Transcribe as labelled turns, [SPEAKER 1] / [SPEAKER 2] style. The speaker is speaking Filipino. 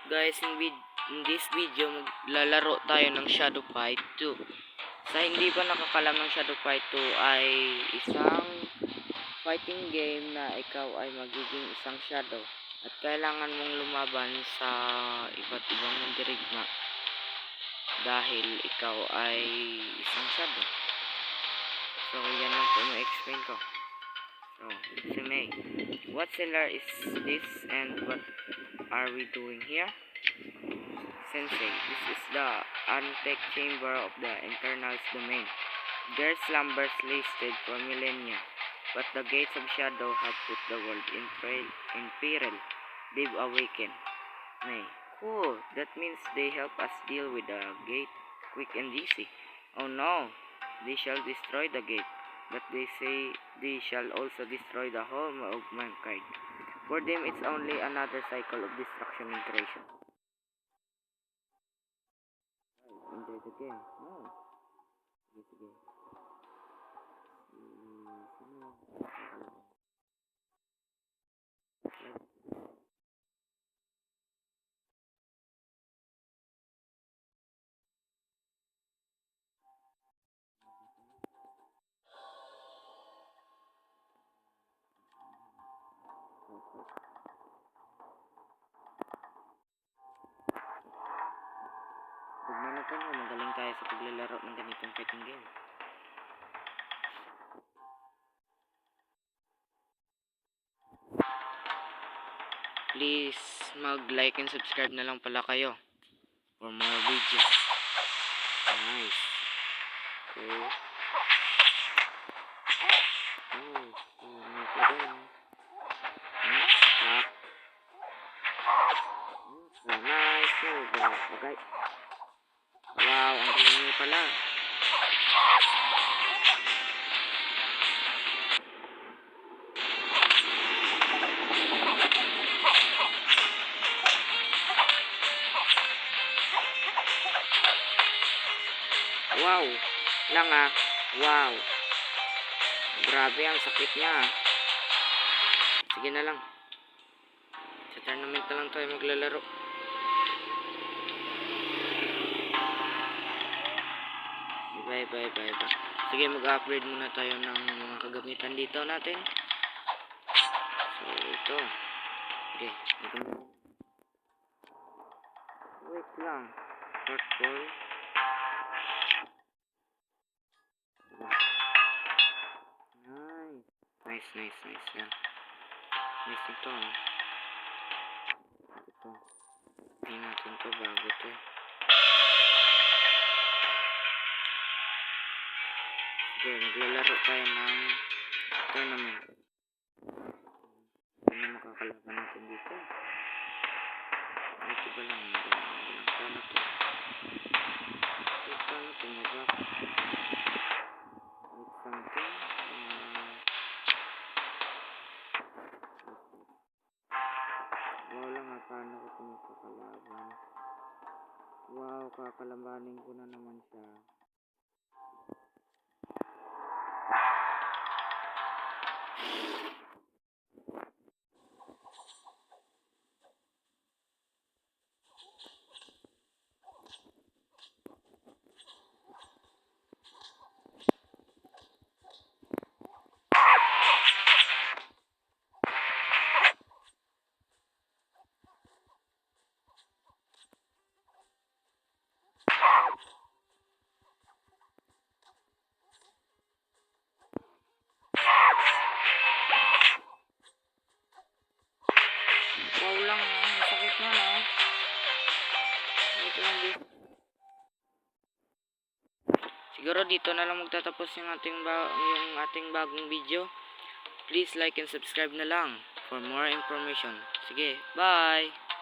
[SPEAKER 1] Guys, in this video maglalaro tayo ng Shadow Fight 2. Sa hindi pa nakakalam ng Shadow Fight 2 ay isang fighting game na ikaw ay magiging isang shadow at kailangan mong lumaban sa iba't ibang mandirigma dahil ikaw ay isang shadow. So yan lang po ma-explain ko. So, si May, what cellar is this and what are we doing here? Sensei, this is the untapped chamber of the internal's domain. Their slumbers lasted for millennia, but the gates of shadow have put the world in peril. They've awakened. May, cool, that means they help us deal with the gate quick and easy. Oh no, they shall destroy the gate, but they say they shall also destroy the whole of mankind. For them, it's only another cycle of destruction and creation. Enjoy the game. Oh. Sige. Tignan natin kung magaling tayo sa paglalaro ng ganitong fighting game. Please mag-like and subscribe na lang pala kayo for more videos. Nice. Okay. Nice. Okay. Wow, ang galing niyo pala. Wow. Lang ah. Wow. Grabe ang sakit niya. Sige na lang. Sa tournament na lang tayo maglalaro. Bye. Sige, mag-upgrade muna tayo ng mga kagamitan dito natin. So, ito. Okay. Wait lang. Purple. Nice. Yan. Nice ito. Ito. Tingnan natin ito bago ito. Sige, maglalaro tayo ng tournament. Ano makakalaban natin dito? Ito ba lang? Paano ito? Paano ito mag-up? With something? Wala nga, paano ko ito makakalaban? Wow, kakalabanin ko na naman siya. Wow lang, sakit na no. Siguro dito na lang magtatapos yung ating bagong video. Please like and subscribe na lang for more information. Sige, bye!